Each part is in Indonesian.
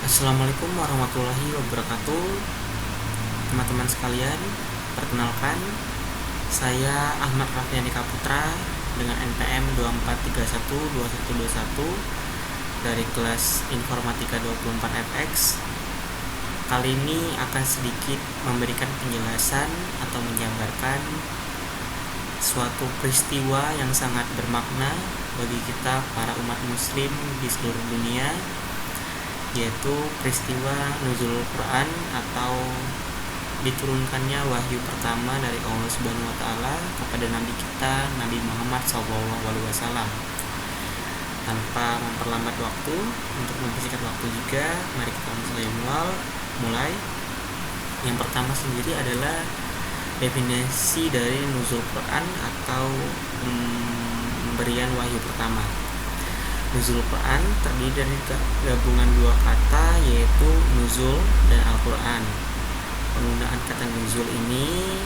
Assalamualaikum warahmatullahi wabarakatuh. Teman-teman sekalian, perkenalkan, saya Ahmad Raffiani Kaputra dengan NPM 24312121 dari kelas Informatika 24FX. Kali ini akan sedikit memberikan penjelasan atau menjabarkan suatu peristiwa yang sangat bermakna bagi kita para umat muslim di seluruh dunia, yaitu peristiwa nuzul Quran atau diturunkannya wahyu pertama dari Allah Subhanahu wa taala kepada nabi kita Nabi Muhammad SAW. Tanpa memperlambat waktu, untuk mempersingkat waktu juga, mari kita mulai. Yang pertama sendiri adalah definisi dari nuzul Quran atau pemberian wahyu pertama. Nuzul Quran terdiri dari gabungan dua kata, yaitu nuzul dan Al-Quran. Penggunaan kata nuzul ini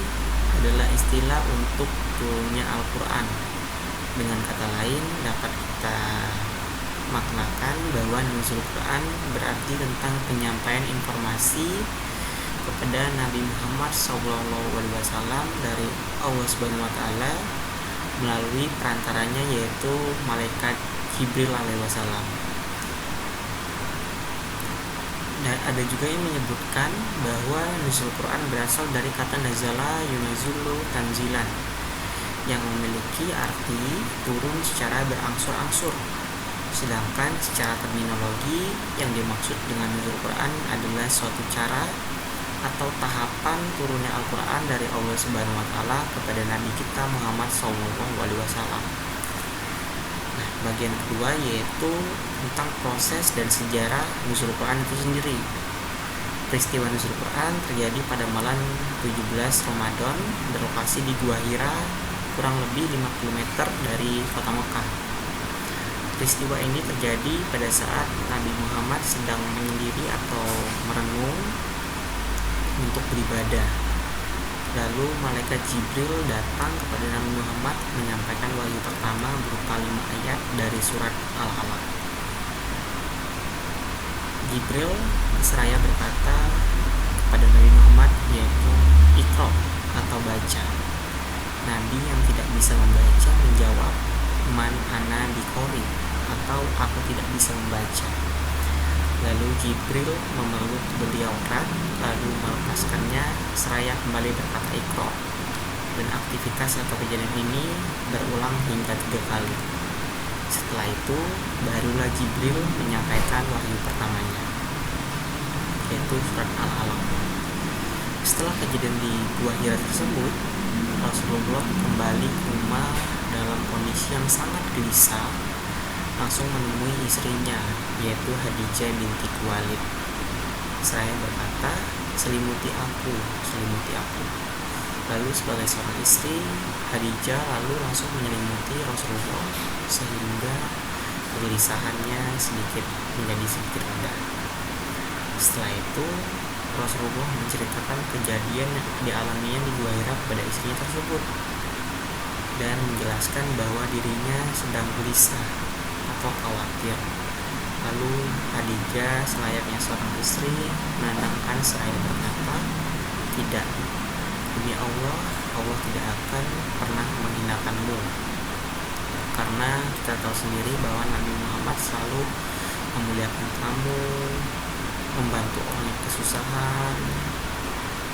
adalah istilah untuk turunnya Al-Quran. Dengan kata lain, dapat kita maknakan bahwa nuzul Quran berarti tentang penyampaian informasi kepada Nabi Muhammad SAW dari Allah Subhanahu wa taala melalui perantaranya, yaitu malaikat Jibril alaihi wasallam. Dan ada juga yang menyebutkan bahwa nuzul Quran berasal dari kata nazala yunazulu tanzilan, yang memiliki arti turun secara berangsur-angsur. Sedangkan secara terminologi, yang dimaksud dengan nuzul Quran adalah suatu cara atau tahapan turunnya Al-Quran dari Allah Subhanahu wa taala kepada Nabi kita Muhammad SAW. Bagian kedua yaitu tentang proses dan sejarah nuzul Quran itu sendiri. Peristiwa nuzul Quran terjadi pada malam 17 Ramadan berlokasi di Gua Hira, kurang lebih 50 meter dari kota Mekah. Peristiwa ini terjadi pada saat Nabi Muhammad sedang menyendiri atau merenung untuk beribadah. Lalu malaikat Jibril datang kepada Nabi Muhammad menyampaikan wahyu pertama berupa 5 ayat dari surat Al-Alaq. Jibril seraya berkata kepada Nabi Muhammad, yaitu Iqra atau baca. Nabi yang tidak bisa membaca menjawab, Man ana biqori, atau aku tidak bisa membaca. Lalu Jibril memeluk beliau erat, lalu melepaskannya seraya kembali berkata Iqra. Dan aktivitas atau kejadian ini berulang hingga 3 kali. Setelah itu barulah Jibril menyampaikan wahyu pertamanya, yaitu surat Al-Alaq. Setelah kejadian di Gua Hira tersebut, Rasulullah kembali ke rumah dalam kondisi yang sangat gelisah, langsung menemui istrinya, yaitu Khadijah binti Khuwailid. Saya berkata, selimuti aku. Lalu sebagai seorang istri, Khadijah lalu langsung menyelimuti Rasulullah sehingga kegelisahannya menjadi sedikit reda. Setelah itu Rasulullah menceritakan kejadian yang dialaminya di Gua Hira kepada istrinya tersebut dan menjelaskan bahwa dirinya sedang gelisah atau khawatir. Lalu Khadijah selayaknya seorang istri menenangkan seraya berkata, tidak, demi Allah, Allah tidak akan pernah menghinakanmu, karena kita tahu sendiri bahwa Nabi Muhammad selalu memuliakan kamu, membantu orang yang kesusahan.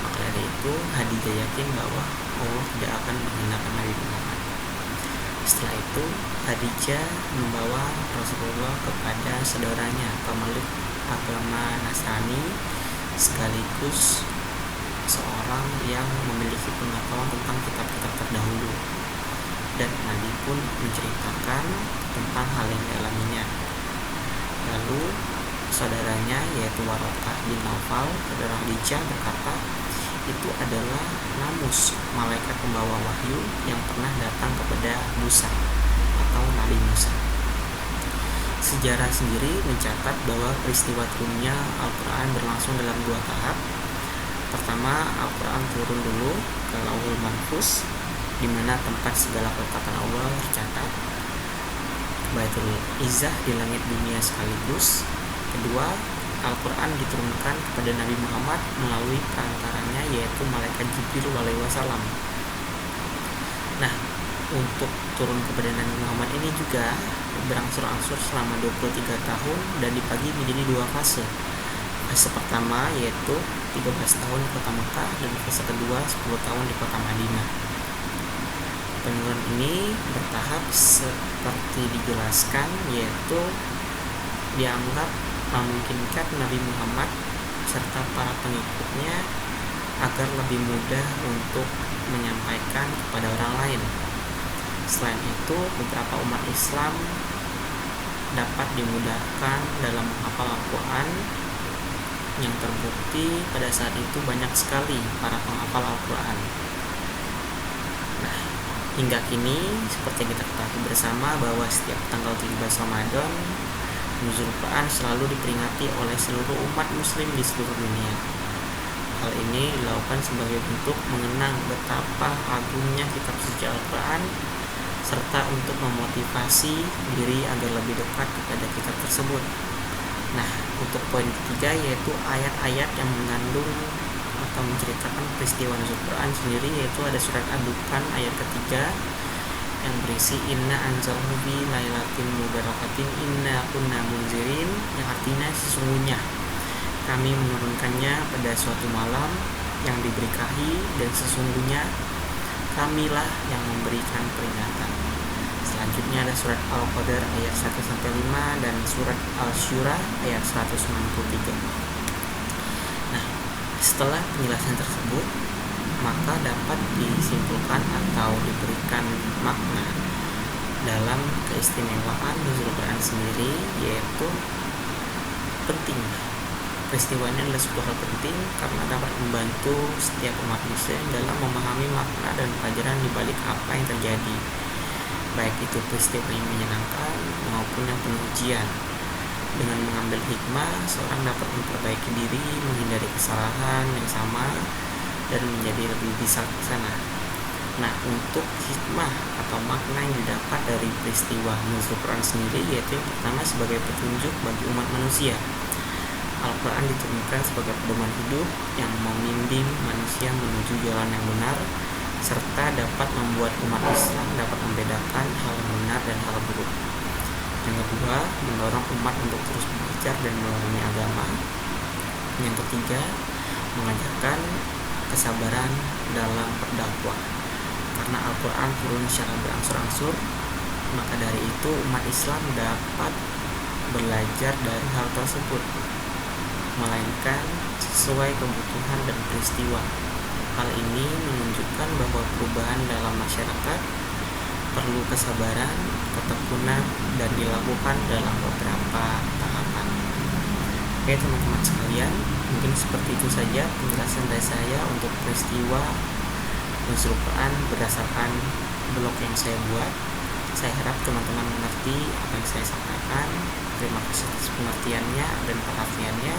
Maka dari itu Khadijah yakin bahwa Allah tidak akan menghinakan Nabi Muhammad. Setelah itu Khadijah membawa Rasulullah kepada saudaranya pemeluk agama Nasrani, sekaligus seorang yang memiliki pengetahuan tentang kitab-kitab terdahulu, dan Nabi pun menceritakan tentang hal yang dialaminya. Lalu saudaranya, yaitu Waraqah bin Naufal, saudara Khadijah, berkata, itu adalah Namus, malaikat pembawa wahyu yang pernah datang kepada Musa atau Nabi Musa. Sejarah sendiri mencatat bahwa peristiwa turunnya Al-Quran berlangsung dalam 2 tahap. Pertama, Al-Quran turun dulu ke Lauhul Mahfuz, di mana tempat segala ketetapan Allah tercatat. Baitul Izzah di langit dunia sekaligus. Kedua, Al-Quran diturunkan kepada Nabi Muhammad melalui perantaranya, yaitu malaikat Jibril alaihi wasallam. Nah, untuk turun kepada Nabi Muhammad ini juga berangsur-angsur selama 23 tahun dan dibagi menjadi dua fase. Fase pertama yaitu 13 tahun di kota Mekah dan fase kedua 10 tahun di kota Madinah. Penurunan ini bertahap seperti dijelaskan, yaitu dianggap memungkinkan Nabi Muhammad serta para pengikutnya agar lebih mudah untuk menyampaikan kepada orang lain. Selain itu, beberapa umat Islam dapat dimudahkan dalam menghafal Al-Quran, yang terbukti pada saat itu banyak sekali para penghafal Al-Quran. Nah, hingga kini seperti yang kita ketahui bersama bahwa setiap tanggal 17 Ramadan Nuzul Quran selalu diperingati oleh seluruh umat muslim di seluruh dunia. Hal ini dilakukan sebagai bentuk mengenang betapa agungnya kitab suci Al-Quran, serta untuk memotivasi diri agar lebih dekat kepada kitab tersebut. Nah, untuk poin ketiga yaitu ayat-ayat yang mengandung atau menceritakan peristiwa nuzul Quran sendiri, yaitu ada surat Ad-Dukhan ayat ketiga yang berisi inna anzalnahu fi lailatin mubarakatin inna kunna munzirin, yang artinya sesungguhnya kami menurunkannya pada suatu malam yang diberkahi dan sesungguhnya kamilah yang memberikan peringatan. Selanjutnya ada surat Al-Qadar ayat 1-5 dan surat Al-Syura ayat 193. Nah, setelah penjelasan tersebut, maka dapat disimpulkan atau diberikan makna dalam keistimewaan nuzul Quran sendiri, yaitu penting. Peristiwa ini adalah sebuah hal penting karena dapat membantu setiap umat muslim dalam memahami makna dan pelajaran di balik apa yang terjadi, baik itu peristiwa yang menyenangkan maupun yang penuh ujian. Dengan mengambil hikmah, seorang dapat memperbaiki diri, menghindari kesalahan yang sama, dan menjadi lebih bijaksana. Nah, untuk hikmah atau makna yang didapat dari peristiwa nuzul Quran sendiri, yaitu yang pertama sebagai petunjuk bagi umat manusia. Al-Quran diturunkan sebagai pedoman hidup yang membimbing manusia menuju jalan yang benar, serta dapat membuat umat Islam dapat membedakan hal yang benar dan hal buruk. Yang kedua, mendorong umat untuk terus belajar dan memahami agama. Yang ketiga, mengajarkan kesabaran dalam berdakwah. Karena Al-Quran turun secara berangsur-angsur, maka dari itu umat Islam dapat belajar dari hal tersebut, melainkan sesuai kebutuhan dan peristiwa. Hal ini menunjukkan bahwa perubahan dalam masyarakat perlu kesabaran, ketekunan, dan dilakukan dalam beberapa tahapan. Oke teman-teman sekalian, mungkin seperti itu saja penjelasan dari saya untuk peristiwa nuzul Quran berdasarkan blog yang saya buat. Saya harap teman-teman mengerti apa yang saya sampaikan. Terima kasih atas pengertiannya dan perhatiannya.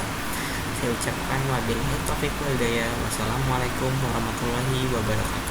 Saya ucapkan wabillahi taufiq wal hidayah. Wassalamualaikum warahmatullahi wabarakatuh.